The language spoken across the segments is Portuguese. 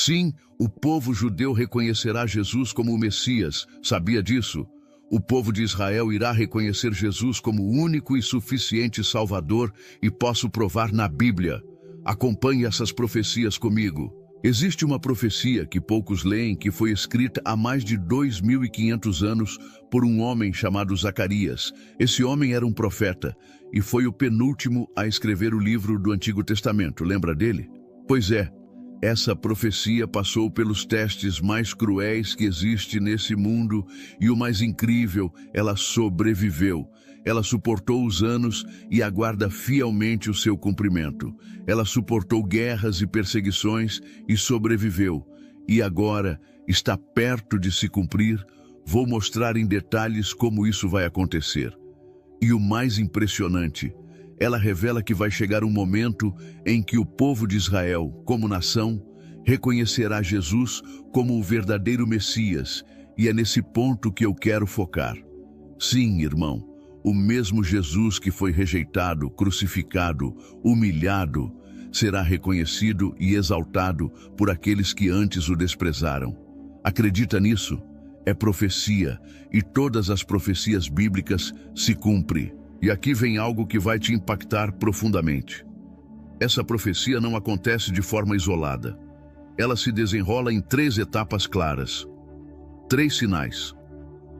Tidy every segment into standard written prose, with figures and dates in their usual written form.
Sim, o povo judeu reconhecerá Jesus como o Messias. Sabia disso? O povo de Israel irá reconhecer Jesus como o único e suficiente Salvador, e posso provar na Bíblia. Acompanhe essas profecias comigo. Existe uma profecia que poucos leem, que foi escrita há mais de 2.500 anos por um homem chamado Zacarias. Esse homem era um profeta e foi o penúltimo a escrever o livro do Antigo Testamento. Lembra dele? Pois é, essa profecia passou pelos testes mais cruéis que existe nesse mundo, e o mais incrível, ela sobreviveu. Ela suportou os anos e aguarda fielmente o seu cumprimento. Ela suportou guerras e perseguições e sobreviveu. E agora está perto de se cumprir. Vou mostrar em detalhes como isso vai acontecer. E o mais impressionante, ela revela que vai chegar um momento em que o povo de Israel, como nação, reconhecerá Jesus como o verdadeiro Messias, e é nesse ponto que eu quero focar. Sim, irmão, o mesmo Jesus que foi rejeitado, crucificado, humilhado, será reconhecido e exaltado por aqueles que antes o desprezaram. Acredita nisso? É profecia, e todas as profecias bíblicas se cumprem. E aqui vem algo que vai te impactar profundamente. Essa profecia não acontece de forma isolada. Ela se desenrola em 3 etapas claras. 3 sinais.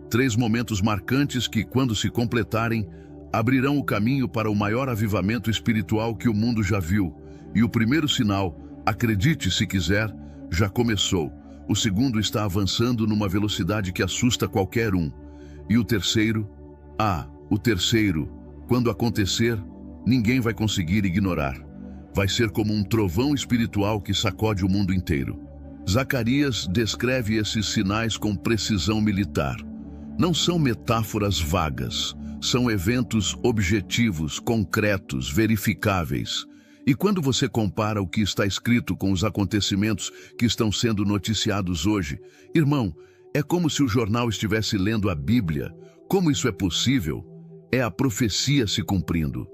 3 momentos marcantes que, quando se completarem, abrirão o caminho para o maior avivamento espiritual que o mundo já viu. E o primeiro sinal, acredite se quiser, já começou. O segundo está avançando numa velocidade que assusta qualquer um. E o terceiro, quando acontecer, ninguém vai conseguir ignorar. Vai ser como um trovão espiritual que sacode o mundo inteiro. Zacarias descreve esses sinais com precisão militar. Não são metáforas vagas, são eventos objetivos, concretos, verificáveis. E quando você compara o que está escrito com os acontecimentos que estão sendo noticiados hoje, irmão, é como se o jornal estivesse lendo a Bíblia. Como isso é possível? É a profecia se cumprindo.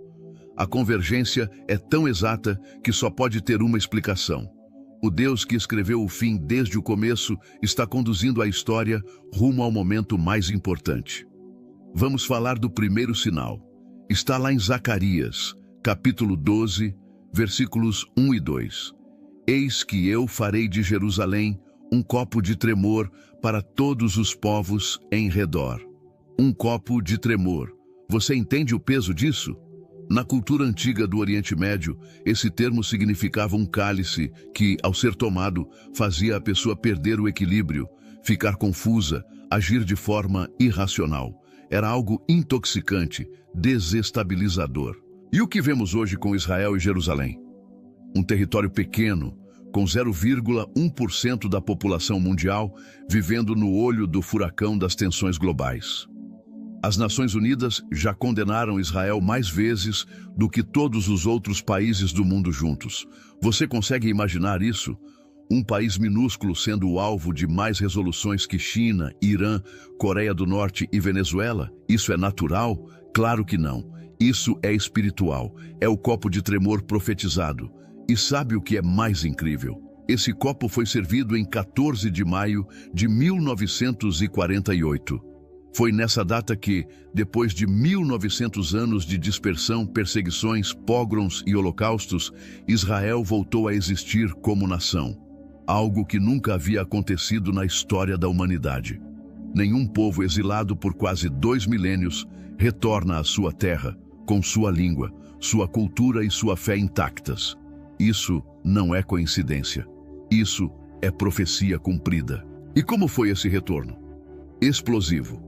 A convergência é tão exata que só pode ter uma explicação. O Deus que escreveu o fim desde o começo está conduzindo a história rumo ao momento mais importante. Vamos falar do primeiro sinal. Está lá em Zacarias, capítulo 12, versículos 1 e 2. Eis que eu farei de Jerusalém um copo de tremor para todos os povos em redor. Um copo de tremor. Você entende o peso disso? Na cultura antiga do Oriente Médio, esse termo significava um cálice que, ao ser tomado, fazia a pessoa perder o equilíbrio, ficar confusa, agir de forma irracional. Era algo intoxicante, desestabilizador. E o que vemos hoje com Israel e Jerusalém? Um território pequeno, com 0,1% da população mundial, vivendo no olho do furacão das tensões globais. As Nações Unidas já condenaram Israel mais vezes do que todos os outros países do mundo juntos. Você consegue imaginar isso? Um país minúsculo sendo o alvo de mais resoluções que China, Irã, Coreia do Norte e Venezuela? Isso é natural? Claro que não. Isso é espiritual. É o copo de tremor profetizado. E sabe o que é mais incrível? Esse copo foi servido em 14 de maio de 1948. Foi nessa data que, depois de 1900 anos de dispersão, perseguições, pogroms e holocaustos, Israel voltou a existir como nação. Algo que nunca havia acontecido na história da humanidade. Nenhum povo exilado por quase 2 milênios retorna à sua terra, com sua língua, sua cultura e sua fé intactas. Isso não é coincidência. Isso é profecia cumprida. E como foi esse retorno? Explosivo.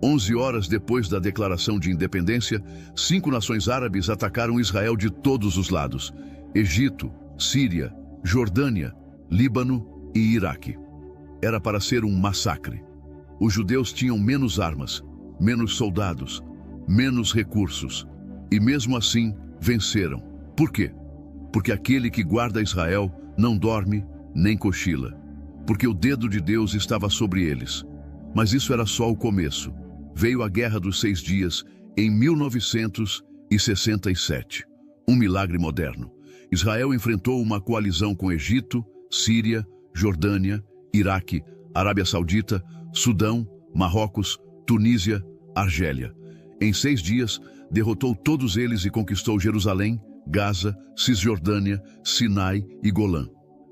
11 horas depois da declaração de independência, 5 nações árabes atacaram Israel de todos os lados: Egito, Síria, Jordânia, Líbano e Iraque. Era para ser um massacre. Os judeus tinham menos armas, menos soldados, menos recursos. E mesmo assim, venceram. Por quê? Porque aquele que guarda Israel não dorme nem cochila. Porque o dedo de Deus estava sobre eles. Mas isso era só o começo. Veio a Guerra dos 6 Dias em 1967. Um milagre moderno. Israel enfrentou uma coalizão com Egito, Síria, Jordânia, Iraque, Arábia Saudita, Sudão, Marrocos, Tunísia, Argélia. Em 6 dias, derrotou todos eles e conquistou Jerusalém, Gaza, Cisjordânia, Sinai e Golã.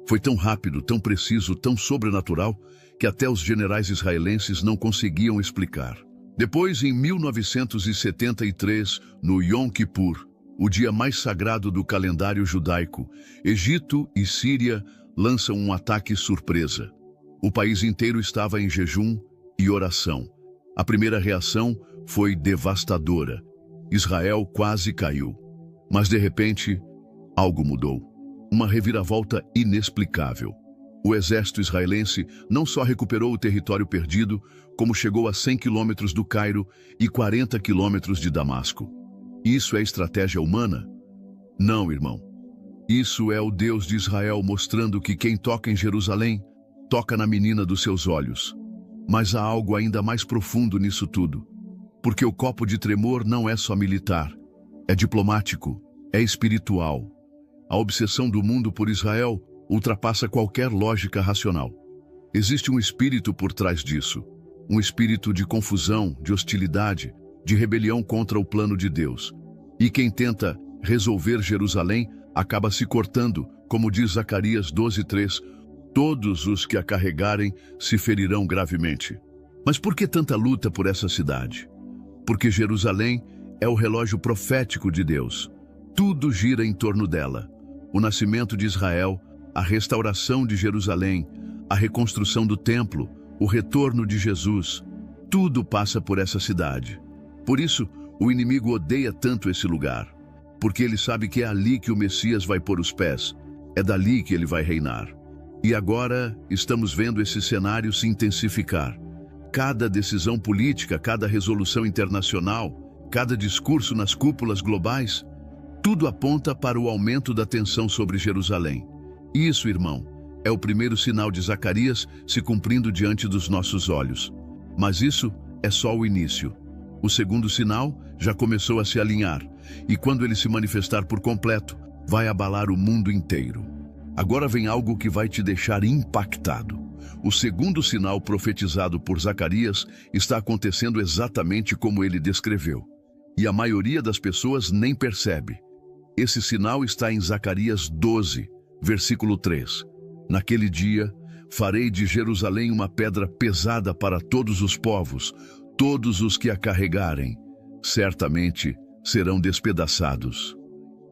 Foi tão rápido, tão preciso, tão sobrenatural, que até os generais israelenses não conseguiam explicar. Depois, em 1973, no Yom Kippur, o dia mais sagrado do calendário judaico, Egito e Síria lançam um ataque surpresa. O país inteiro estava em jejum e oração. A primeira reação foi devastadora. Israel quase caiu. Mas, de repente, algo mudou. Uma reviravolta inexplicável. O exército israelense não só recuperou o território perdido, como chegou a 100 quilômetros do Cairo e 40 quilômetros de Damasco. Isso é estratégia humana? Não, irmão. Isso é o Deus de Israel mostrando que quem toca em Jerusalém, toca na menina dos seus olhos. Mas há algo ainda mais profundo nisso tudo. Porque o copo de tremor não é só militar. É diplomático, é espiritual. A obsessão do mundo por Israel ultrapassa qualquer lógica racional. Existe um espírito por trás disso. Um espírito de confusão, de hostilidade, de rebelião contra o plano de Deus. E quem tenta resolver Jerusalém acaba se cortando, como diz Zacarias 12:3, todos os que a carregarem se ferirão gravemente. Mas por que tanta luta por essa cidade? Porque Jerusalém é o relógio profético de Deus. Tudo gira em torno dela. O nascimento de Israel, a restauração de Jerusalém, a reconstrução do templo, o retorno de Jesus, tudo passa por essa cidade. Por isso, o inimigo odeia tanto esse lugar, porque ele sabe que é ali que o Messias vai pôr os pés, é dali que ele vai reinar. E agora estamos vendo esse cenário se intensificar. Cada decisão política, cada resolução internacional, cada discurso nas cúpulas globais, tudo aponta para o aumento da tensão sobre Jerusalém. Isso, irmão, é o primeiro sinal de Zacarias se cumprindo diante dos nossos olhos. Mas isso é só o início. O segundo sinal já começou a se alinhar, e quando ele se manifestar por completo, vai abalar o mundo inteiro. Agora vem algo que vai te deixar impactado. O segundo sinal profetizado por Zacarias está acontecendo exatamente como ele descreveu. E a maioria das pessoas nem percebe. Esse sinal está em Zacarias 12, versículo 3. Naquele dia, farei de Jerusalém uma pedra pesada para todos os povos, todos os que a carregarem, certamente serão despedaçados.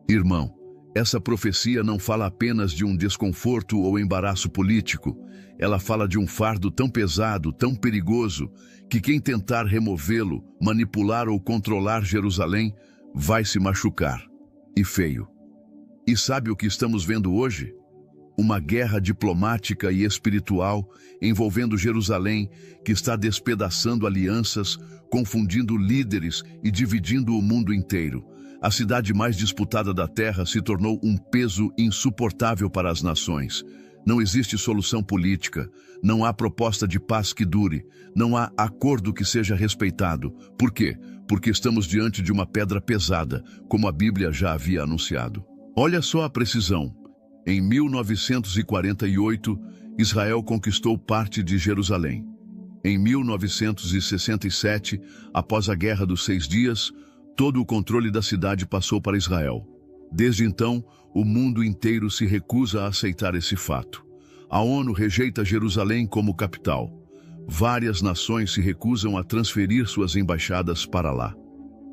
Irmão, essa profecia não fala apenas de um desconforto ou embaraço político, ela fala de um fardo tão pesado, tão perigoso, que quem tentar removê-lo, manipular ou controlar Jerusalém, vai se machucar. E feio. E sabe o que estamos vendo hoje? Uma guerra diplomática e espiritual envolvendo Jerusalém, que está despedaçando alianças, confundindo líderes e dividindo o mundo inteiro. A cidade mais disputada da terra se tornou um peso insuportável para as nações. Não existe solução política, não há proposta de paz que dure, não há acordo que seja respeitado. Por quê? Porque estamos diante de uma pedra pesada, como a Bíblia já havia anunciado. Olha só a precisão. Em 1948, Israel conquistou parte de Jerusalém. Em 1967, após a Guerra dos 6 Dias, todo o controle da cidade passou para Israel. Desde então, o mundo inteiro se recusa a aceitar esse fato. A ONU rejeita Jerusalém como capital. Várias nações se recusam a transferir suas embaixadas para lá.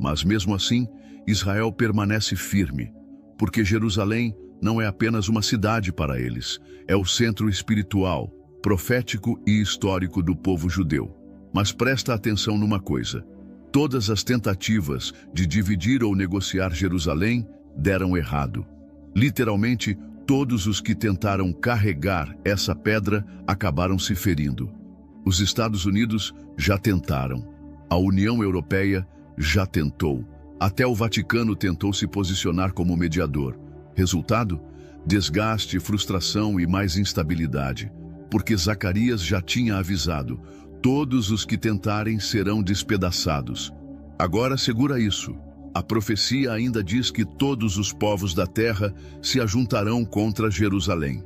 Mas mesmo assim, Israel permanece firme, porque Jerusalém não é apenas uma cidade para eles, é o centro espiritual, profético e histórico do povo judeu. Mas presta atenção numa coisa: todas as tentativas de dividir ou negociar Jerusalém deram errado. Literalmente, todos os que tentaram carregar essa pedra acabaram se ferindo. Os Estados Unidos já tentaram. A União Europeia já tentou. Até o Vaticano tentou se posicionar como mediador. Resultado? Desgaste, frustração e mais instabilidade. Porque Zacarias já tinha avisado: todos os que tentarem serão despedaçados. Agora segura isso. A profecia ainda diz que todos os povos da terra se ajuntarão contra Jerusalém.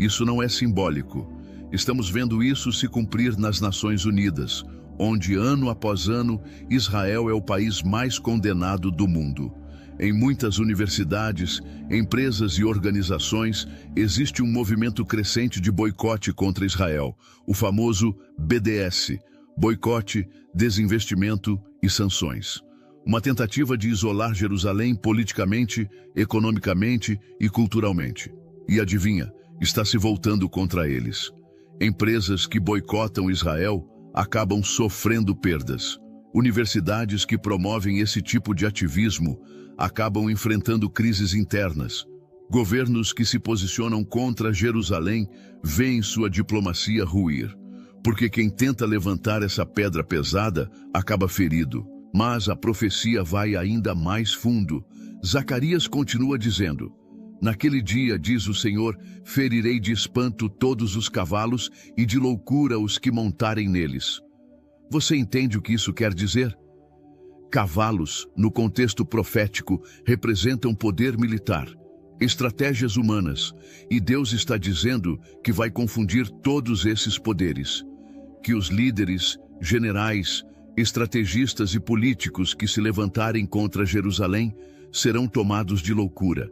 Isso não é simbólico. Estamos vendo isso se cumprir nas Nações Unidas, onde ano após ano Israel é o país mais condenado do mundo. Em muitas universidades, empresas e organizações, existe um movimento crescente de boicote contra Israel, o famoso BDS, boicote, desinvestimento e sanções. Uma tentativa de isolar Jerusalém politicamente, economicamente e culturalmente. E adivinha, está se voltando contra eles. Empresas que boicotam Israel acabam sofrendo perdas. Universidades que promovem esse tipo de ativismo acabam enfrentando crises internas. Governos que se posicionam contra Jerusalém veem sua diplomacia ruir, porque quem tenta levantar essa pedra pesada acaba ferido. Mas a profecia vai ainda mais fundo. Zacarias continua dizendo: naquele dia, diz o Senhor, ferirei de espanto todos os cavalos e de loucura os que montarem neles. Você entende o que isso quer dizer? Cavalos, no contexto profético, representam poder militar, estratégias humanas, e Deus está dizendo que vai confundir todos esses poderes. Que os líderes, generais, estrategistas e políticos que se levantarem contra Jerusalém serão tomados de loucura.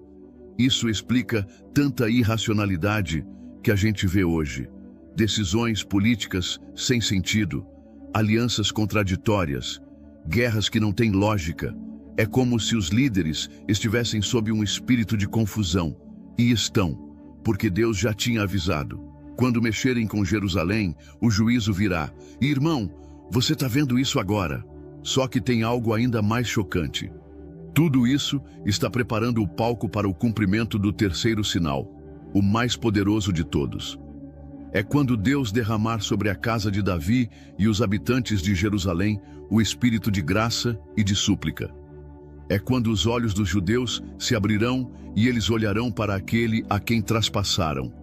Isso explica tanta irracionalidade que a gente vê hoje. Decisões políticas sem sentido, alianças contraditórias, guerras que não têm lógica. É como se os líderes estivessem sob um espírito de confusão. E estão, porque Deus já tinha avisado. Quando mexerem com Jerusalém, o juízo virá. E, irmão, você está vendo isso agora. Só que tem algo ainda mais chocante. Tudo isso está preparando o palco para o cumprimento do terceiro sinal, o mais poderoso de todos. É quando Deus derramar sobre a casa de Davi e os habitantes de Jerusalém o espírito de graça e de súplica. É quando os olhos dos judeus se abrirão e eles olharão para aquele a quem traspassaram.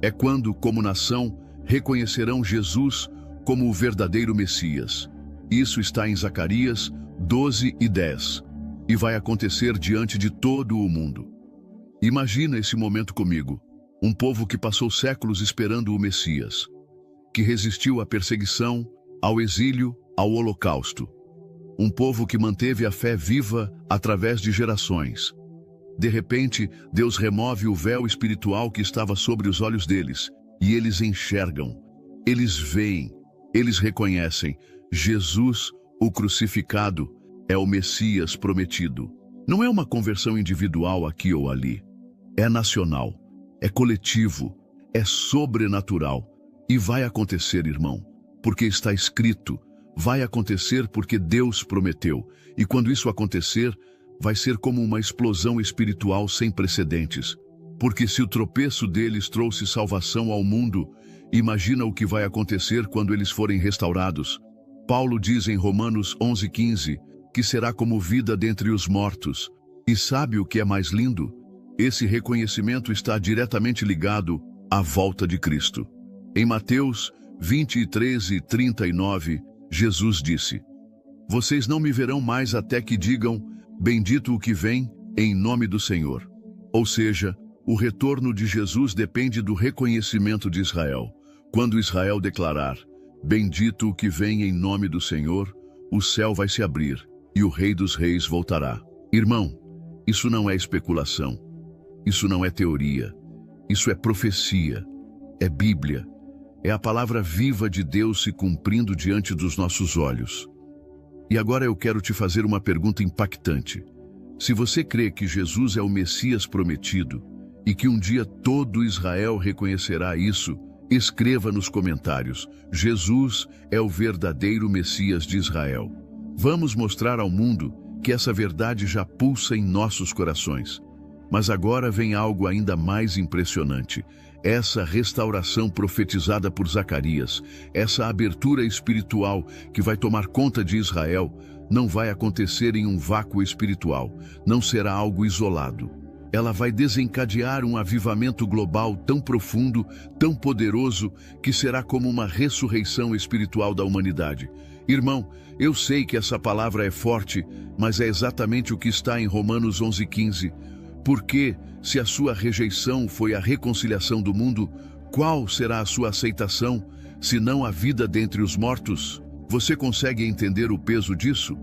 É quando, como nação, reconhecerão Jesus como o verdadeiro Messias. Isso está em Zacarias 12:10. E vai acontecer diante de todo o mundo. Imagina esse momento comigo. Um povo que passou séculos esperando o Messias, que resistiu à perseguição, ao exílio, ao holocausto. Um povo que manteve a fé viva através de gerações. De repente, Deus remove o véu espiritual que estava sobre os olhos deles, e eles enxergam, eles veem, eles reconhecem: Jesus, o crucificado, é o Messias prometido. Não é uma conversão individual aqui ou ali. É nacional, é coletivo, é sobrenatural. E vai acontecer, irmão, porque está escrito. Vai acontecer porque Deus prometeu. E quando isso acontecer, vai ser como uma explosão espiritual sem precedentes. Porque se o tropeço deles trouxe salvação ao mundo, imagina o que vai acontecer quando eles forem restaurados. Paulo diz em Romanos 11:15, que será como vida dentre os mortos. E sabe o que é mais lindo? Esse reconhecimento está diretamente ligado à volta de Cristo. Em Mateus 23:39, Jesus disse: vocês não me verão mais até que digam, bendito o que vem, em nome do Senhor. Ou seja, o retorno de Jesus depende do reconhecimento de Israel. Quando Israel declarar, bendito o que vem em nome do Senhor, o céu vai se abrir e o Rei dos Reis voltará. Irmão, isso não é especulação. Isso não é teoria. Isso é profecia. É Bíblia. É a palavra viva de Deus se cumprindo diante dos nossos olhos. E agora eu quero te fazer uma pergunta impactante. Se você crê que Jesus é o Messias prometido e que um dia todo Israel reconhecerá isso, escreva nos comentários: Jesus é o verdadeiro Messias de Israel. Vamos mostrar ao mundo que essa verdade já pulsa em nossos corações. Mas agora vem algo ainda mais impressionante. Essa restauração profetizada por Zacarias, essa abertura espiritual que vai tomar conta de Israel, não vai acontecer em um vácuo espiritual, não será algo isolado. Ela vai desencadear um avivamento global tão profundo, tão poderoso, que será como uma ressurreição espiritual da humanidade. Irmão, eu sei que essa palavra é forte, mas é exatamente o que está em Romanos 11:15. Porque, se a sua rejeição foi a reconciliação do mundo, qual será a sua aceitação, se não a vida dentre os mortos? Você consegue entender o peso disso?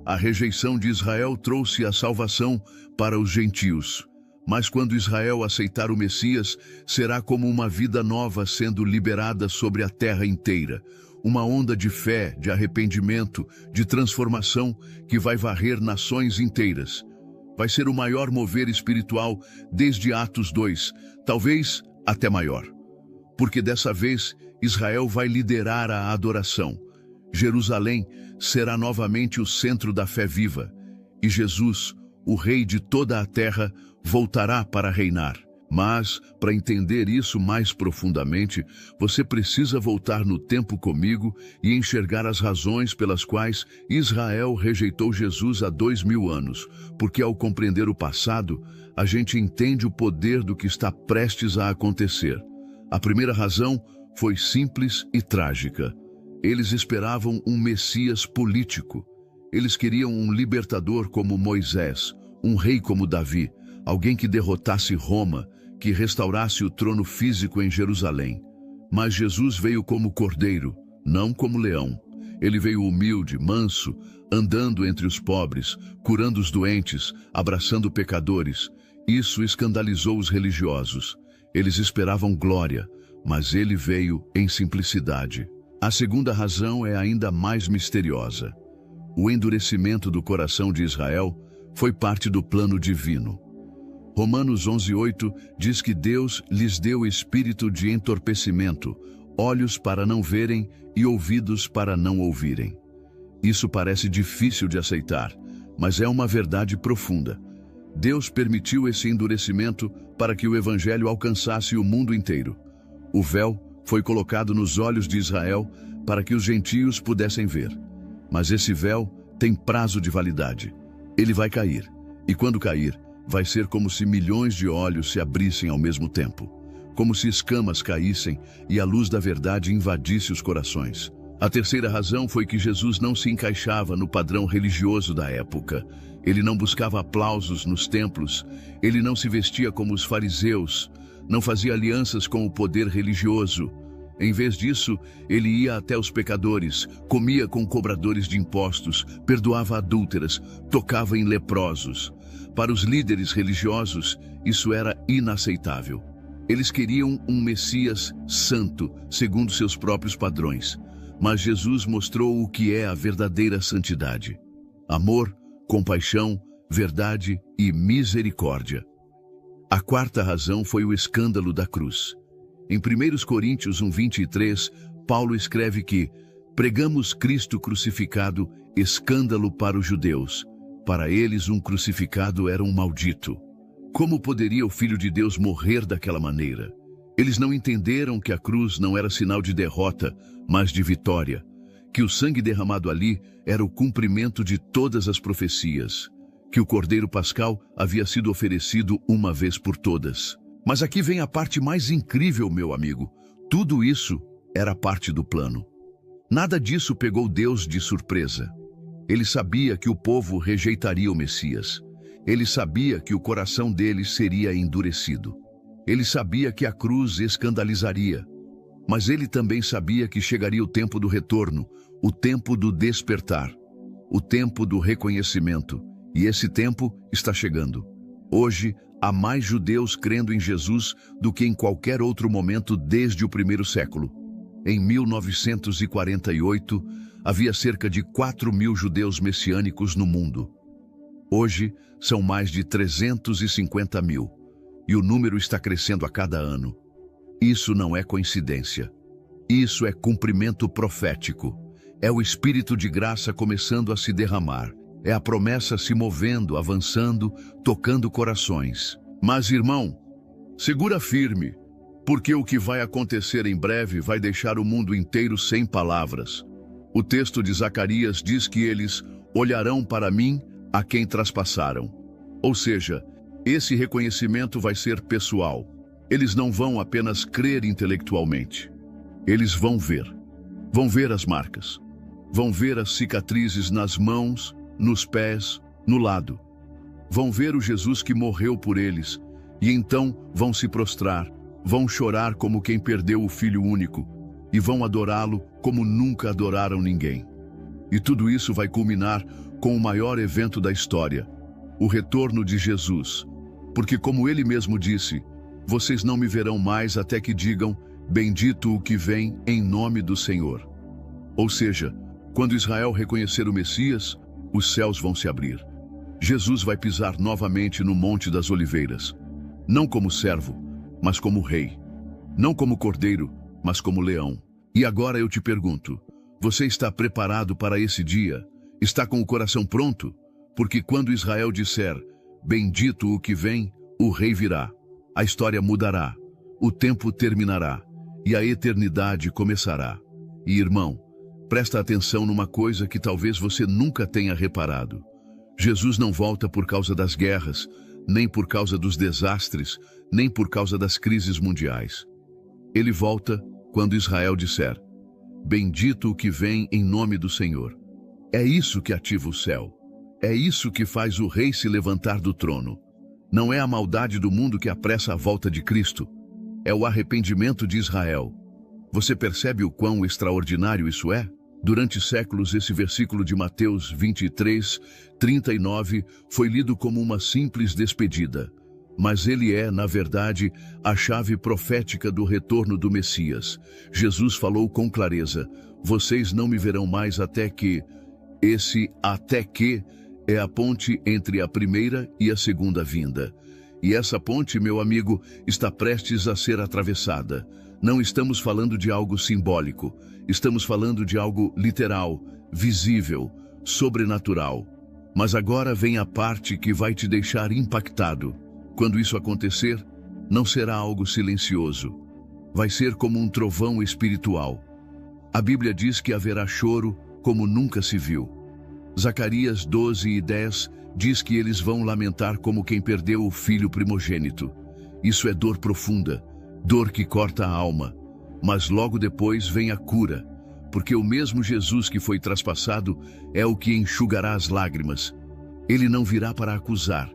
A rejeição de Israel trouxe a salvação para os gentios. Mas quando Israel aceitar o Messias, será como uma vida nova sendo liberada sobre a terra inteira. Uma onda de fé, de arrependimento, de transformação que vai varrer nações inteiras. Vai ser o maior mover espiritual desde Atos 2, talvez até maior. Porque dessa vez Israel vai liderar a adoração. Jerusalém será novamente o centro da fé viva. E Jesus, o Rei de toda a terra, voltará para reinar. Mas, para entender isso mais profundamente, você precisa voltar no tempo comigo e enxergar as razões pelas quais Israel rejeitou Jesus há 2000 anos. Porque ao compreender o passado, a gente entende o poder do que está prestes a acontecer. A primeira razão foi simples e trágica. Eles esperavam um Messias político. Eles queriam um libertador como Moisés, um rei como Davi, alguém que derrotasse Roma, que restaurasse o trono físico em Jerusalém. Mas Jesus veio como cordeiro, não como leão. Ele veio humilde, manso, andando entre os pobres, curando os doentes, abraçando pecadores. Isso escandalizou os religiosos. Eles esperavam glória, mas ele veio em simplicidade. A segunda razão é ainda mais misteriosa. O endurecimento do coração de Israel foi parte do plano divino. Romanos 11:8 diz que Deus lhes deu espírito de entorpecimento, olhos para não verem e ouvidos para não ouvirem. Isso parece difícil de aceitar, mas é uma verdade profunda. Deus permitiu esse endurecimento para que o Evangelho alcançasse o mundo inteiro. O véu foi colocado nos olhos de Israel para que os gentios pudessem ver. Mas esse véu tem prazo de validade. Ele vai cair, e quando cair, vai ser como se milhões de olhos se abrissem ao mesmo tempo, como se escamas caíssem e a luz da verdade invadisse os corações. A terceira razão foi que Jesus não se encaixava no padrão religioso da época. Ele não buscava aplausos nos templos, ele não se vestia como os fariseus, não fazia alianças com o poder religioso. Em vez disso, ele ia até os pecadores, comia com cobradores de impostos, perdoava adúlteras, tocava em leprosos. Para os líderes religiosos, isso era inaceitável. Eles queriam um Messias santo, segundo seus próprios padrões. Mas Jesus mostrou o que é a verdadeira santidade: amor, compaixão, verdade e misericórdia. A quarta razão foi o escândalo da cruz. Em 1 Coríntios 1:23, Paulo escreve que pregamos Cristo crucificado, escândalo para os judeus. Para eles, um crucificado era um maldito. Como poderia o Filho de Deus morrer daquela maneira? Eles não entenderam que a cruz não era sinal de derrota, mas de vitória. Que o sangue derramado ali era o cumprimento de todas as profecias. Que o Cordeiro Pascal havia sido oferecido uma vez por todas. Mas aqui vem a parte mais incrível, meu amigo. Tudo isso era parte do plano. Nada disso pegou Deus de surpresa. Ele sabia que o povo rejeitaria o Messias. Ele sabia que o coração deles seria endurecido. Ele sabia que a cruz escandalizaria. Mas ele também sabia que chegaria o tempo do retorno, o tempo do despertar, o tempo do reconhecimento. E esse tempo está chegando. Hoje, há mais judeus crendo em Jesus do que em qualquer outro momento desde o primeiro século. Em 1948, havia cerca de 4.000 judeus messiânicos no mundo. Hoje, são mais de 350.000. E o número está crescendo a cada ano. Isso não é coincidência. Isso é cumprimento profético. É o Espírito de graça começando a se derramar. É a promessa se movendo, avançando, tocando corações. Mas, irmão, segura firme, porque o que vai acontecer em breve vai deixar o mundo inteiro sem palavras. O texto de Zacarias diz que eles olharão para mim a quem traspassaram. Ou seja, esse reconhecimento vai ser pessoal. Eles não vão apenas crer intelectualmente. Eles vão ver. Vão ver as marcas. Vão ver as cicatrizes nas mãos, nos pés, no lado. Vão ver o Jesus que morreu por eles, e então vão se prostrar, Vão chorar como quem perdeu o filho único e vão adorá-lo como nunca adoraram ninguém. E tudo isso vai culminar com o maior evento da história, o retorno de Jesus. Porque, como ele mesmo disse, vocês não me verão mais até que digam, bendito o que vem em nome do Senhor. Ou seja, quando Israel reconhecer o Messias, os céus vão se abrir. Jesus vai pisar novamente no Monte das Oliveiras, não como servo, mas como rei. Não como cordeiro, mas como leão. E agora eu te pergunto, você está preparado para esse dia? Está com o coração pronto? Porque quando Israel disser, bendito o que vem, o rei virá. A história mudará, o tempo terminará e a eternidade começará. E irmão, presta atenção numa coisa que talvez você nunca tenha reparado. Jesus não volta por causa das guerras, nem por causa dos desastres, nem por causa das crises mundiais. Ele volta quando Israel disser, bendito o que vem em nome do Senhor. É isso que ativa o céu. É isso que faz o rei se levantar do trono. Não é a maldade do mundo que apressa a volta de Cristo. É o arrependimento de Israel. Você percebe o quão extraordinário isso é? Durante séculos, esse versículo de Mateus 23, 39 foi lido como uma simples despedida. Mas ele é, na verdade, a chave profética do retorno do Messias. Jesus falou com clareza, vocês não me verão mais até que... Esse até que é a ponte entre a primeira e a segunda vinda. E essa ponte, meu amigo, está prestes a ser atravessada. Não estamos falando de algo simbólico. Estamos falando de algo literal, visível, sobrenatural. Mas agora vem a parte que vai te deixar impactado. Quando isso acontecer, não será algo silencioso. Vai ser como um trovão espiritual. A Bíblia diz que haverá choro como nunca se viu. Zacarias 12:10 diz que eles vão lamentar como quem perdeu o filho primogênito. Isso é dor profunda, dor que corta a alma. Mas logo depois vem a cura, porque o mesmo Jesus que foi traspassado é o que enxugará as lágrimas. Ele não virá para acusar,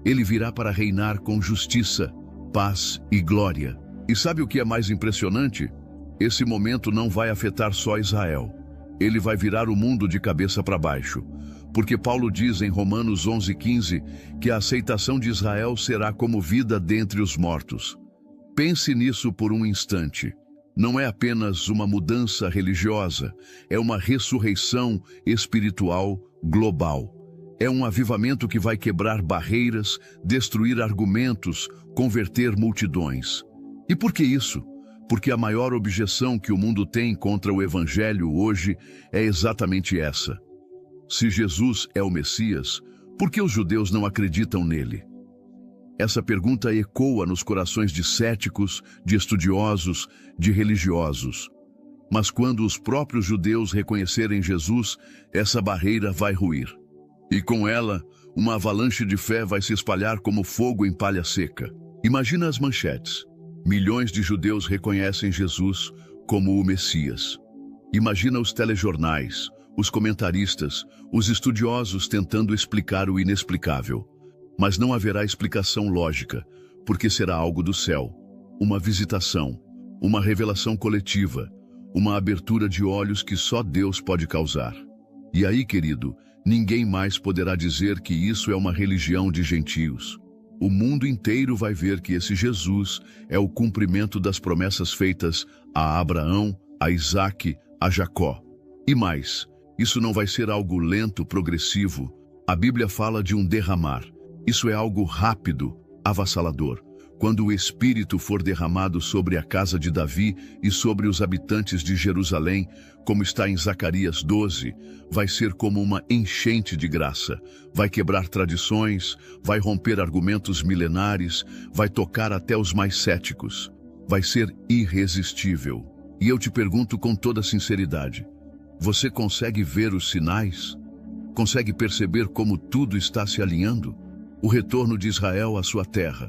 ele virá para reinar com justiça, paz e glória. E sabe o que é mais impressionante? Esse momento não vai afetar só Israel. Ele vai virar o mundo de cabeça para baixo. Porque Paulo diz em Romanos 11:15 que a aceitação de Israel será como vida dentre os mortos. Pense nisso por um instante. Não é apenas uma mudança religiosa, é uma ressurreição espiritual global. É um avivamento que vai quebrar barreiras, destruir argumentos, converter multidões. E por que isso? Porque a maior objeção que o mundo tem contra o Evangelho hoje é exatamente essa. Se Jesus é o Messias, por que os judeus não acreditam nele? Essa pergunta ecoa nos corações de céticos, de estudiosos, de religiosos. Mas quando os próprios judeus reconhecerem Jesus, essa barreira vai ruir. E com ela, uma avalanche de fé vai se espalhar como fogo em palha seca. Imagina as manchetes. Milhões de judeus reconhecem Jesus como o Messias. Imagina os telejornais, os comentaristas, os estudiosos tentando explicar o inexplicável. Mas não haverá explicação lógica, porque será algo do céu, uma visitação, uma revelação coletiva, uma abertura de olhos que só Deus pode causar. E aí, querido, ninguém mais poderá dizer que isso é uma religião de gentios. O mundo inteiro vai ver que esse Jesus é o cumprimento das promessas feitas a Abraão, a Isaque, a Jacó. E mais, isso não vai ser algo lento, progressivo. A Bíblia fala de um derramar. Isso é algo rápido, avassalador. Quando o Espírito for derramado sobre a casa de Davi e sobre os habitantes de Jerusalém, como está em Zacarias 12, vai ser como uma enchente de graça. Vai quebrar tradições, vai romper argumentos milenares, vai tocar até os mais céticos. Vai ser irresistível. E eu te pergunto com toda sinceridade, você consegue ver os sinais? Consegue perceber como tudo está se alinhando? O retorno de Israel à sua terra,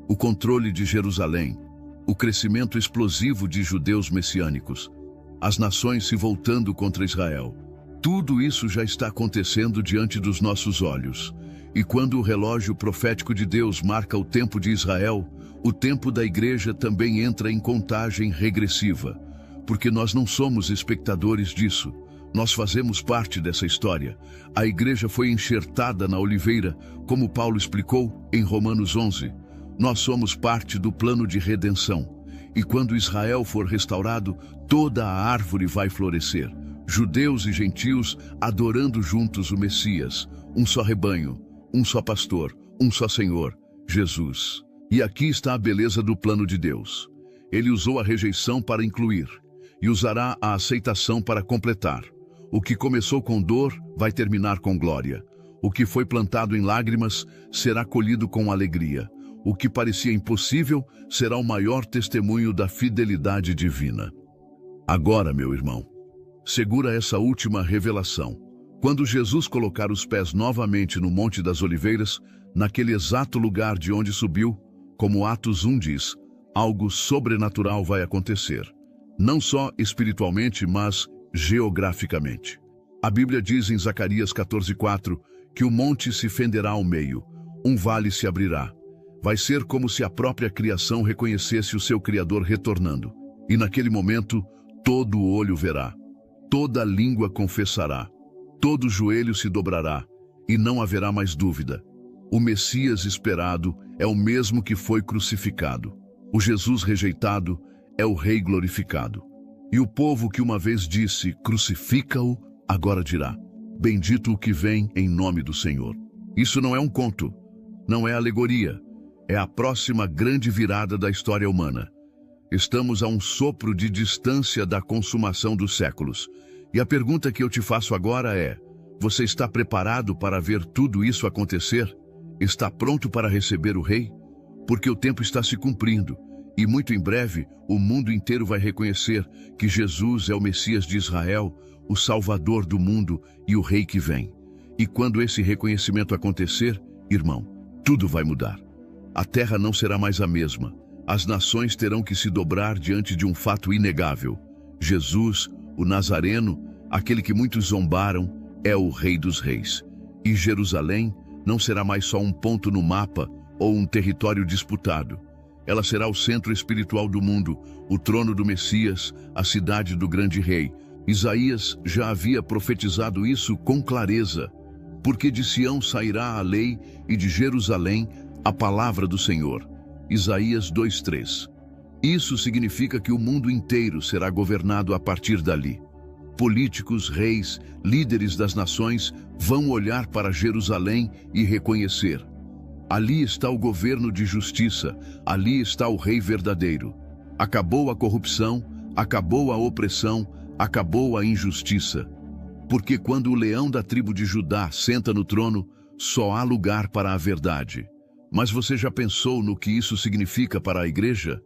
o controle de Jerusalém, o crescimento explosivo de judeus messiânicos, as nações se voltando contra Israel. Tudo isso já está acontecendo diante dos nossos olhos. E quando o relógio profético de Deus marca o tempo de Israel, O tempo da igreja também entra em contagem regressiva, porque nós não somos espectadores disso. Nós fazemos parte dessa história. A igreja foi enxertada na oliveira, como Paulo explicou em Romanos 11. Nós somos parte do plano de redenção. E quando Israel for restaurado, toda a árvore vai florescer. Judeus e gentios adorando juntos o Messias. Um só rebanho, um só pastor, um só Senhor, Jesus. E aqui está a beleza do plano de Deus. Ele usou a rejeição para incluir e usará a aceitação para completar. O que começou com dor vai terminar com glória. O que foi plantado em lágrimas será colhido com alegria. O que parecia impossível será o maior testemunho da fidelidade divina. Agora, meu irmão, segura essa última revelação. Quando Jesus colocar os pés novamente no Monte das Oliveiras, naquele exato lugar de onde subiu, como Atos 1 diz, algo sobrenatural vai acontecer. Não só espiritualmente, mas geograficamente. A Bíblia diz em Zacarias 14:4 que o monte se fenderá ao meio, um vale se abrirá. Vai ser como se a própria criação reconhecesse o seu Criador retornando. E naquele momento, todo olho verá, toda língua confessará, todo joelho se dobrará, e não haverá mais dúvida. O Messias esperado é o mesmo que foi crucificado. O Jesus rejeitado é o Rei glorificado. E o povo que uma vez disse, crucifica-o, agora dirá, bendito o que vem em nome do Senhor. Isso não é um conto, não é alegoria, é a próxima grande virada da história humana. Estamos a um sopro de distância da consumação dos séculos. E a pergunta que eu te faço agora é, você está preparado para ver tudo isso acontecer? Está pronto para receber o Rei? Porque o tempo está se cumprindo. E muito em breve, o mundo inteiro vai reconhecer que Jesus é o Messias de Israel, o Salvador do mundo e o Rei que vem. E quando esse reconhecimento acontecer, irmão, tudo vai mudar. A terra não será mais a mesma. As nações terão que se dobrar diante de um fato inegável. Jesus, o Nazareno, aquele que muitos zombaram, é o Rei dos Reis. E Jerusalém não será mais só um ponto no mapa ou um território disputado. Ela será o centro espiritual do mundo, o trono do Messias, a cidade do grande rei. Isaías já havia profetizado isso com clareza. Porque de Sião sairá a lei e de Jerusalém a palavra do Senhor. Isaías 2:3. Isso significa que o mundo inteiro será governado a partir dali. Políticos, reis, líderes das nações vão olhar para Jerusalém e reconhecer. Ali está o governo de justiça, ali está o Rei verdadeiro. Acabou a corrupção, acabou a opressão, acabou a injustiça. Porque quando o leão da tribo de Judá senta no trono, só há lugar para a verdade. Mas você já pensou no que isso significa para a igreja?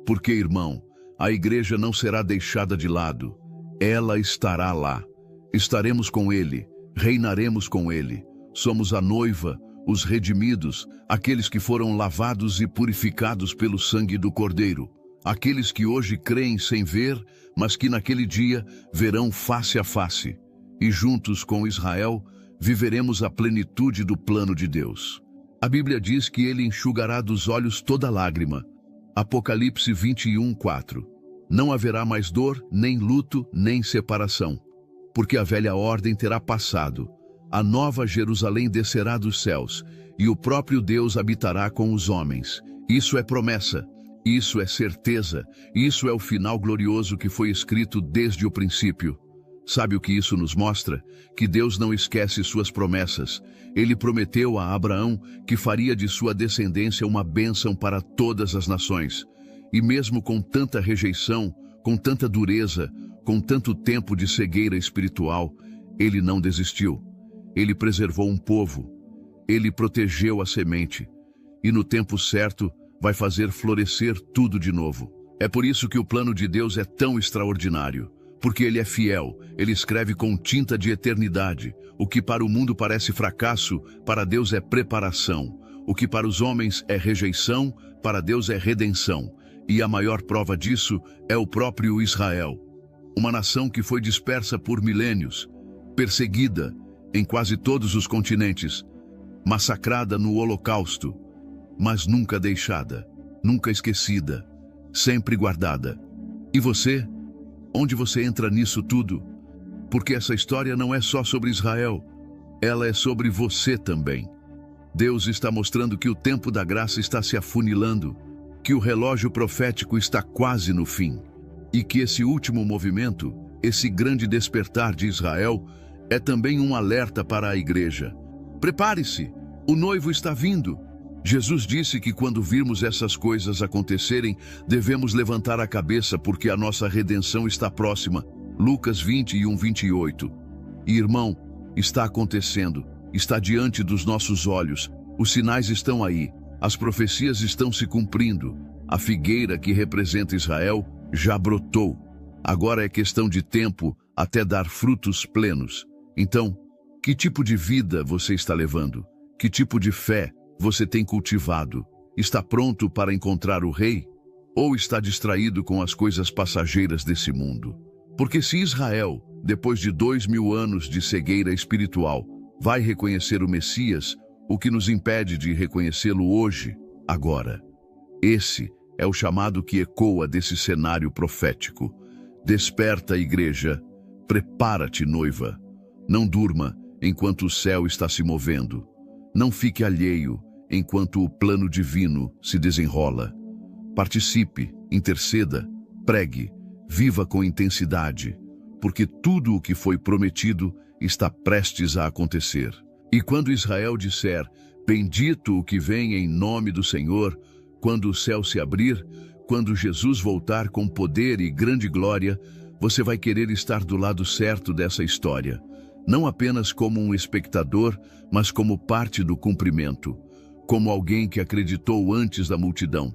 Porque, irmão, a igreja não será deixada de lado. Ela estará lá. Estaremos com ele, reinaremos com ele. Somos a noiva, os redimidos, aqueles que foram lavados e purificados pelo sangue do Cordeiro. Aqueles que hoje creem sem ver, mas que naquele dia verão face a face. E juntos com Israel, viveremos a plenitude do plano de Deus. A Bíblia diz que ele enxugará dos olhos toda lágrima. Apocalipse 21:4. Não haverá mais dor, nem luto, nem separação, porque a velha ordem terá passado. A nova Jerusalém descerá dos céus, e o próprio Deus habitará com os homens. Isso é promessa, isso é certeza, isso é o final glorioso que foi escrito desde o princípio. Sabe o que isso nos mostra? Que Deus não esquece suas promessas. Ele prometeu a Abraão que faria de sua descendência uma bênção para todas as nações. E mesmo com tanta rejeição, com tanta dureza, com tanto tempo de cegueira espiritual, ele não desistiu. Ele preservou um povo. Ele protegeu a semente. E no tempo certo, vai fazer florescer tudo de novo. É por isso que o plano de Deus é tão extraordinário. Porque ele é fiel, ele escreve com tinta de eternidade. O que para o mundo parece fracasso, para Deus é preparação. O que para os homens é rejeição, para Deus é redenção. E a maior prova disso é o próprio Israel. Uma nação que foi dispersa por milênios, perseguida em quase todos os continentes, massacrada no Holocausto, mas nunca deixada, nunca esquecida, sempre guardada. E você? Onde você entra nisso tudo? Porque essa história não é só sobre Israel, ela é sobre você também. Deus está mostrando que o tempo da graça está se afunilando, que o relógio profético está quase no fim, e que esse último movimento, esse grande despertar de Israel, é também um alerta para a igreja. Prepare-se, o noivo está vindo. Jesus disse que quando virmos essas coisas acontecerem, devemos levantar a cabeça porque a nossa redenção está próxima. Lucas 21:28. E irmão, está acontecendo, está diante dos nossos olhos, os sinais estão aí, as profecias estão se cumprindo, a figueira que representa Israel já brotou. Agora é questão de tempo até dar frutos plenos. Então, que tipo de vida você está levando? Que tipo de fé você tem cultivado? Está pronto para encontrar o Rei? Ou está distraído com as coisas passageiras desse mundo? Porque se Israel, depois de 2000 anos de cegueira espiritual, vai reconhecer o Messias, o que nos impede de reconhecê-lo hoje, agora? Esse é o chamado que ecoa desse cenário profético. Desperta, igreja, prepara-te, noiva. Não durma enquanto o céu está se movendo. Não fique alheio enquanto o plano divino se desenrola. Participe, interceda, pregue, viva com intensidade, porque tudo o que foi prometido está prestes a acontecer. E quando Israel disser, bendito o que vem em nome do Senhor, quando o céu se abrir, quando Jesus voltar com poder e grande glória, você vai querer estar do lado certo dessa história, não apenas como um espectador, mas como parte do cumprimento, como alguém que acreditou antes da multidão,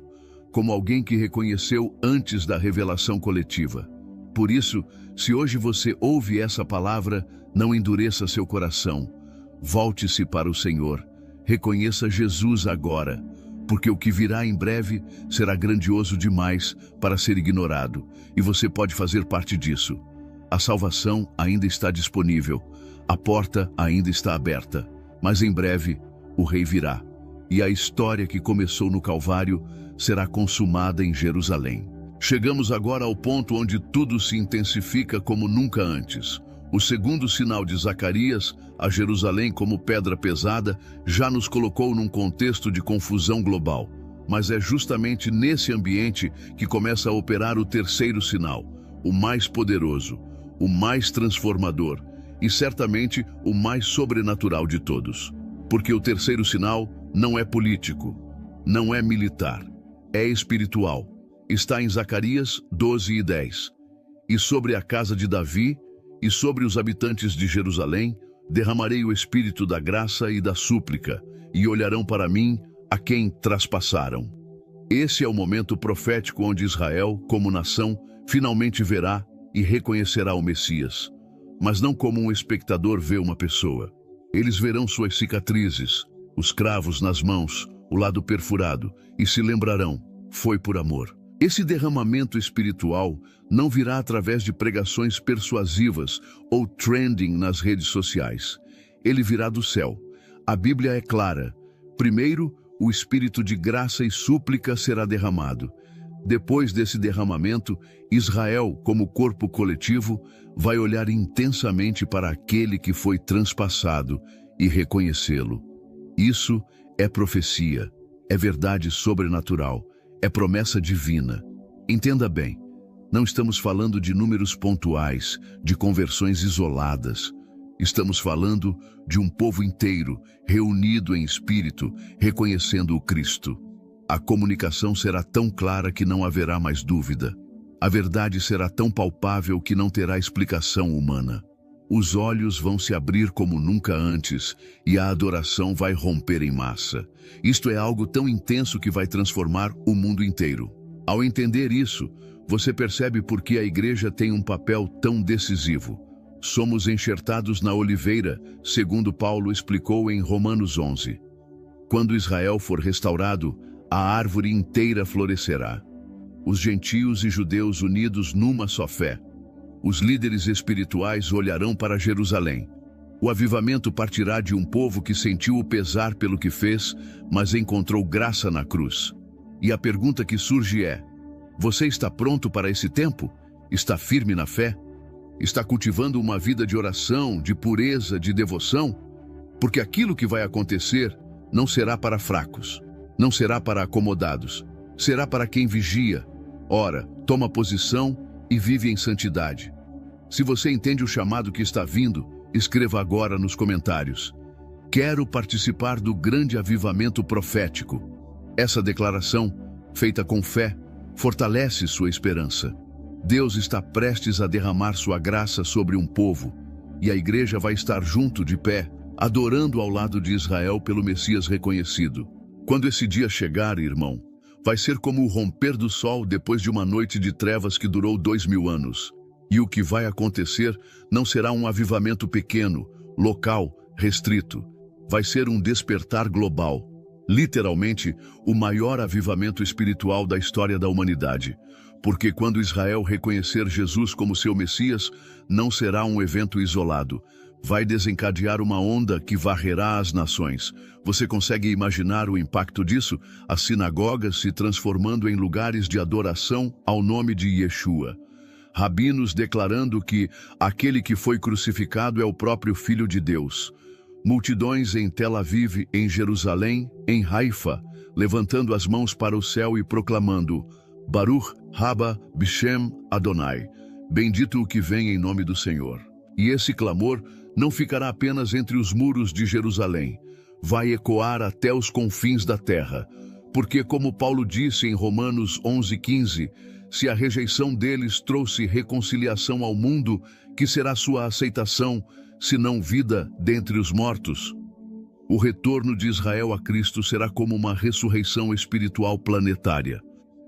como alguém que reconheceu antes da revelação coletiva. Por isso, se hoje você ouve essa palavra, não endureça seu coração. Volte-se para o Senhor. Reconheça Jesus agora, porque o que virá em breve será grandioso demais para ser ignorado, e você pode fazer parte disso. A salvação ainda está disponível, a porta ainda está aberta, mas em breve o Rei virá, e a história que começou no Calvário será consumada em Jerusalém. Chegamos agora ao ponto onde tudo se intensifica como nunca antes. O segundo sinal de Zacarias, a Jerusalém como pedra pesada, já nos colocou num contexto de confusão global. Mas é justamente nesse ambiente que começa a operar o terceiro sinal, o mais poderoso, o mais transformador e certamente o mais sobrenatural de todos. Porque o terceiro sinal não é político, não é militar, é espiritual. Está em Zacarias 12:10. E sobre a casa de Davi e sobre os habitantes de Jerusalém derramarei o espírito da graça e da súplica, e olharão para mim a quem traspassaram. Esse é o momento profético onde Israel, como nação, finalmente verá e reconhecerá o Messias. Mas não como um espectador vê uma pessoa. Eles verão suas cicatrizes, os cravos nas mãos, o lado perfurado, e se lembrarão, foi por amor. Esse derramamento espiritual não virá através de pregações persuasivas ou trending nas redes sociais. Ele virá do céu. A Bíblia é clara. Primeiro, o espírito de graça e súplica será derramado. Depois desse derramamento, Israel, como corpo coletivo, vai olhar intensamente para aquele que foi transpassado e reconhecê-lo. Isso é profecia, é verdade sobrenatural. É promessa divina. Entenda bem, não estamos falando de números pontuais, de conversões isoladas. Estamos falando de um povo inteiro, reunido em espírito, reconhecendo o Cristo. A comunicação será tão clara que não haverá mais dúvida. A verdade será tão palpável que não terá explicação humana. Os olhos vão se abrir como nunca antes e a adoração vai romper em massa. Isto é algo tão intenso que vai transformar o mundo inteiro. Ao entender isso, você percebe por que a igreja tem um papel tão decisivo. Somos enxertados na oliveira, segundo Paulo explicou em Romanos 11. Quando Israel for restaurado, a árvore inteira florescerá. Os gentios e judeus unidos numa só fé. Os líderes espirituais olharão para Jerusalém. O avivamento partirá de um povo que sentiu o pesar pelo que fez, mas encontrou graça na cruz. E a pergunta que surge é: você está pronto para esse tempo? Está firme na fé? Está cultivando uma vida de oração, de pureza, de devoção? Porque aquilo que vai acontecer não será para fracos, não será para acomodados, será para quem vigia, ora, toma posição e vive em santidade. Se você entende o chamado que está vindo, escreva agora nos comentários: quero participar do grande avivamento profético. Essa declaração, feita com fé, fortalece sua esperança. Deus está prestes a derramar sua graça sobre um povo, e a igreja vai estar junto de pé, adorando ao lado de Israel pelo Messias reconhecido. Quando esse dia chegar, irmão, vai ser como o romper do sol depois de uma noite de trevas que durou 2000 anos. E o que vai acontecer não será um avivamento pequeno, local, restrito. Vai ser um despertar global. Literalmente, o maior avivamento espiritual da história da humanidade. Porque quando Israel reconhecer Jesus como seu Messias, não será um evento isolado. Vai desencadear uma onda que varrerá as nações. Você consegue imaginar o impacto disso? As sinagogas se transformando em lugares de adoração ao nome de Yeshua. Rabinos declarando que aquele que foi crucificado é o próprio Filho de Deus. Multidões em Tel Aviv, em Jerusalém, em Haifa, levantando as mãos para o céu e proclamando: Baruch Haba Bishem Adonai. Bendito o que vem em nome do Senhor. E esse clamor não ficará apenas entre os muros de Jerusalém. Vai ecoar até os confins da terra. Porque, como Paulo disse em Romanos 11:15, se a rejeição deles trouxe reconciliação ao mundo, que será sua aceitação, se não vida dentre os mortos? O retorno de Israel a Cristo será como uma ressurreição espiritual planetária.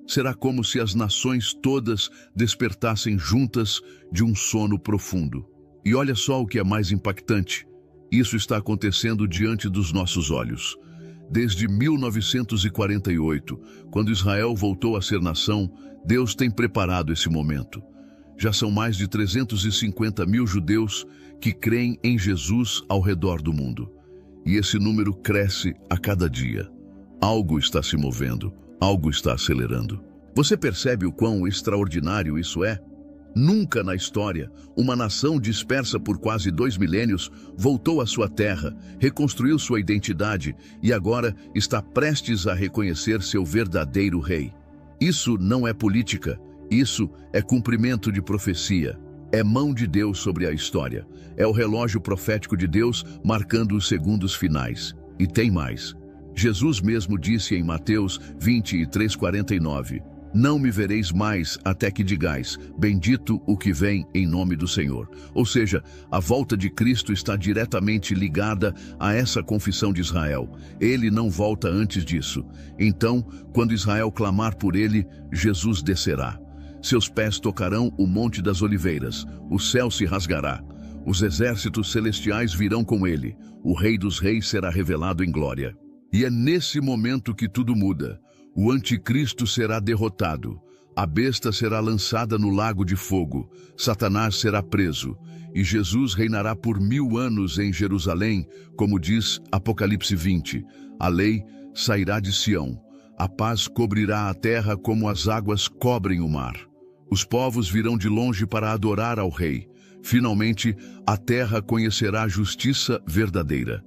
Será como se as nações todas despertassem juntas de um sono profundo. E olha só o que é mais impactante. Isso está acontecendo diante dos nossos olhos. Desde 1948, quando Israel voltou a ser nação, Deus tem preparado esse momento. Já são mais de 350 mil judeus que creem em Jesus ao redor do mundo. E esse número cresce a cada dia. Algo está se movendo, algo está acelerando. Você percebe o quão extraordinário isso é? Nunca na história, uma nação dispersa por quase 2 milênios voltou à sua terra, reconstruiu sua identidade e agora está prestes a reconhecer seu verdadeiro rei. Isso não é política, isso é cumprimento de profecia. É mão de Deus sobre a história. É o relógio profético de Deus marcando os segundos finais. E tem mais. Jesus mesmo disse em Mateus 23:49, não me vereis mais até que digais, bendito o que vem em nome do Senhor. Ou seja, a volta de Cristo está diretamente ligada a essa confissão de Israel. Ele não volta antes disso. Então, quando Israel clamar por ele, Jesus descerá. Seus pés tocarão o Monte das Oliveiras, o céu se rasgará. Os exércitos celestiais virão com ele. O Rei dos Reis será revelado em glória. E é nesse momento que tudo muda. O anticristo será derrotado, a besta será lançada no lago de fogo, Satanás será preso, e Jesus reinará por 1000 anos em Jerusalém, como diz Apocalipse 20. A lei sairá de Sião, a paz cobrirá a terra como as águas cobrem o mar. Os povos virão de longe para adorar ao Rei. Finalmente, a terra conhecerá a justiça verdadeira.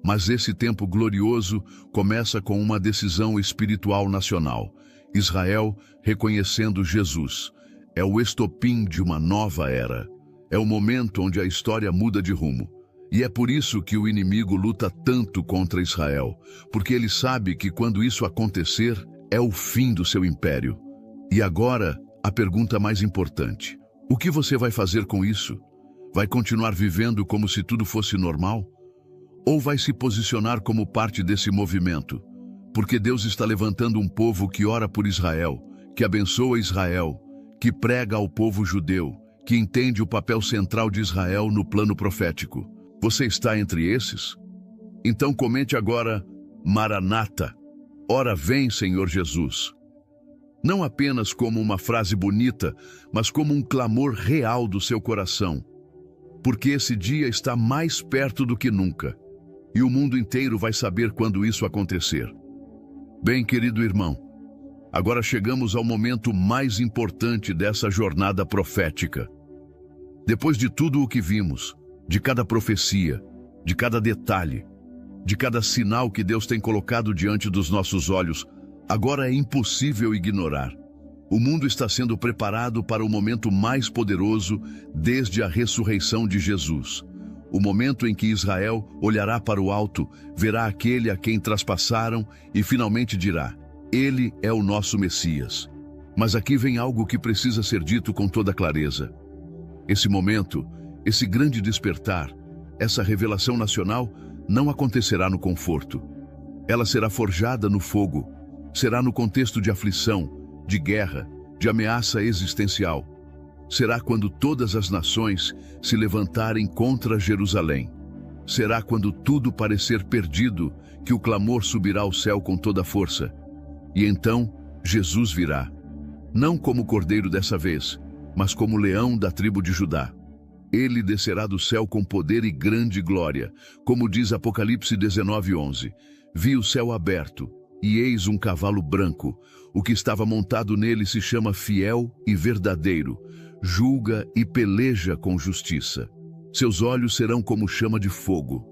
Mas esse tempo glorioso começa com uma decisão espiritual nacional. Israel reconhecendo Jesus. É o estopim de uma nova era. É o momento onde a história muda de rumo. E é por isso que o inimigo luta tanto contra Israel, porque ele sabe que quando isso acontecer, é o fim do seu império. E agora, a pergunta mais importante. O que você vai fazer com isso? Vai continuar vivendo como se tudo fosse normal? Ou vai se posicionar como parte desse movimento? Porque Deus está levantando um povo que ora por Israel, que abençoa Israel, que prega ao povo judeu, que entende o papel central de Israel no plano profético. Você está entre esses? Então comente agora, Maranata, ora vem, Senhor Jesus. Não apenas como uma frase bonita, mas como um clamor real do seu coração. Porque esse dia está mais perto do que nunca. E o mundo inteiro vai saber quando isso acontecer. Bem, querido irmão, Agora chegamos ao momento mais importante dessa jornada profética. Depois de tudo o que vimos, de cada profecia, de cada detalhe, de cada sinal que Deus tem colocado diante dos nossos olhos, agora é impossível ignorar. O mundo está sendo preparado para o momento mais poderoso desde a ressurreição de Jesus. O momento em que Israel olhará para o alto, verá aquele a quem traspassaram e finalmente dirá: Ele é o nosso Messias. Mas aqui vem algo que precisa ser dito com toda clareza. Esse momento, esse grande despertar, essa revelação nacional não acontecerá no conforto. Ela será forjada no fogo, será no contexto de aflição, de guerra, de ameaça existencial. Será quando todas as nações se levantarem contra Jerusalém. Será quando tudo parecer perdido que o clamor subirá ao céu com toda a força. E então Jesus virá, não como cordeiro dessa vez, mas como leão da tribo de Judá. Ele descerá do céu com poder e grande glória, como diz Apocalipse 19:11. Vi o céu aberto, e eis um cavalo branco. O que estava montado nele se chama Fiel e Verdadeiro, julga e peleja com justiça. Seus olhos serão como chama de fogo.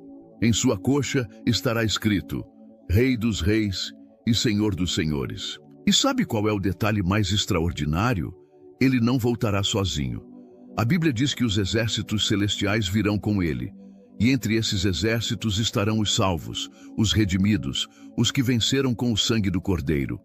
Em sua coxa estará escrito: Rei dos Reis e Senhor dos Senhores. E sabe qual é o detalhe mais extraordinário? Ele não voltará sozinho. A Bíblia diz que os exércitos celestiais virão com ele. E entre esses exércitos estarão os salvos, os redimidos, os que venceram com o sangue do Cordeiro.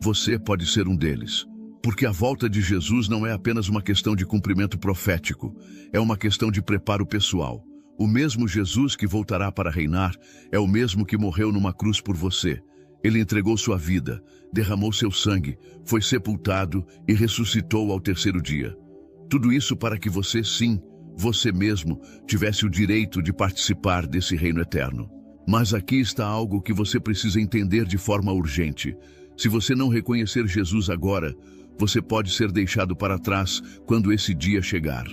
Você pode ser um deles, porque a volta de Jesus não é apenas uma questão de cumprimento profético, é uma questão de preparo pessoal. O mesmo Jesus que voltará para reinar é o mesmo que morreu numa cruz por você. Ele entregou sua vida, derramou seu sangue, foi sepultado e ressuscitou ao terceiro dia. Tudo isso para que você, sim, você mesmo, tivesse o direito de participar desse reino eterno. Mas aqui está algo que você precisa entender de forma urgente. Se você não reconhecer Jesus agora, você pode ser deixado para trás quando esse dia chegar.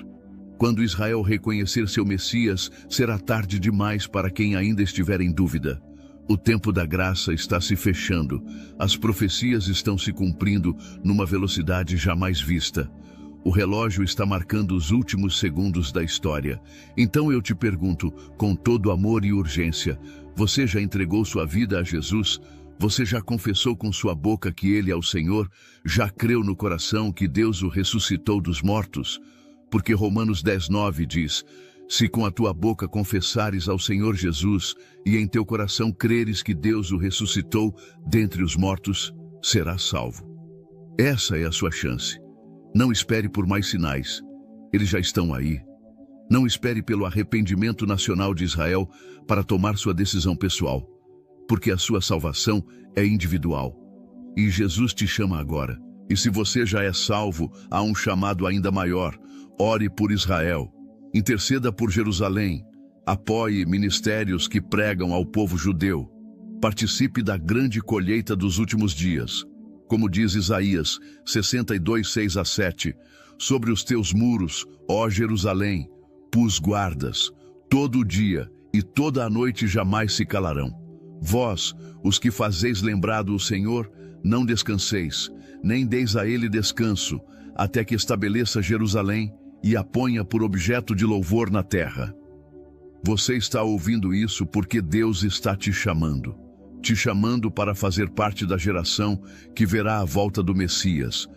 Quando Israel reconhecer seu Messias, será tarde demais para quem ainda estiver em dúvida. O tempo da graça está se fechando. As profecias estão se cumprindo numa velocidade jamais vista. O relógio está marcando os últimos segundos da história. Então eu te pergunto, com todo amor e urgência, você já entregou sua vida a Jesus? Você já confessou com sua boca que Ele é o Senhor? Já creu no coração que Deus o ressuscitou dos mortos? Porque Romanos 10:9 diz: Se com a tua boca confessares ao Senhor Jesus e em teu coração creres que Deus o ressuscitou dentre os mortos, serás salvo. Essa é a sua chance. Não espere por mais sinais. Eles já estão aí. Não espere pelo arrependimento nacional de Israel para tomar sua decisão pessoal, porque a sua salvação é individual. E Jesus te chama agora. E se você já é salvo, há um chamado ainda maior. Ore por Israel. Interceda por Jerusalém. Apoie ministérios que pregam ao povo judeu. Participe da grande colheita dos últimos dias. Como diz Isaías 62:6-7, sobre os teus muros, ó Jerusalém, pus guardas, todo o dia e toda a noite jamais se calarão. Vós, os que fazeis lembrado o Senhor, não descanseis, nem deis a ele descanso, até que estabeleça Jerusalém e a ponha por objeto de louvor na terra. Você está ouvindo isso porque Deus está te chamando para fazer parte da geração que verá a volta do Messias,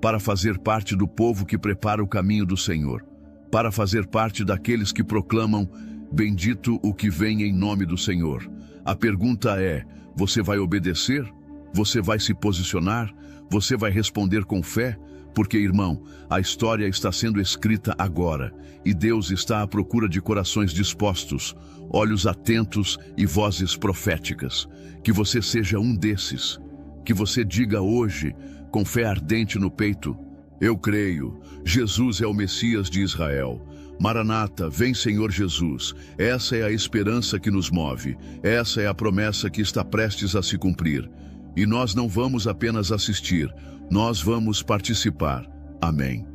para fazer parte do povo que prepara o caminho do Senhor, para fazer parte daqueles que proclamam: bendito o que vem em nome do Senhor. A pergunta é: você vai obedecer? Você vai se posicionar? Você vai responder com fé? Porque, irmão, a história está sendo escrita agora, e Deus está à procura de corações dispostos, olhos atentos e vozes proféticas. Que você seja um desses. Que você diga hoje, com fé ardente no peito: eu creio, Jesus é o Messias de Israel. Maranata, vem Senhor Jesus. Essa é a esperança que nos move. Essa é a promessa que está prestes a se cumprir. E nós não vamos apenas assistir, nós vamos participar. Amém.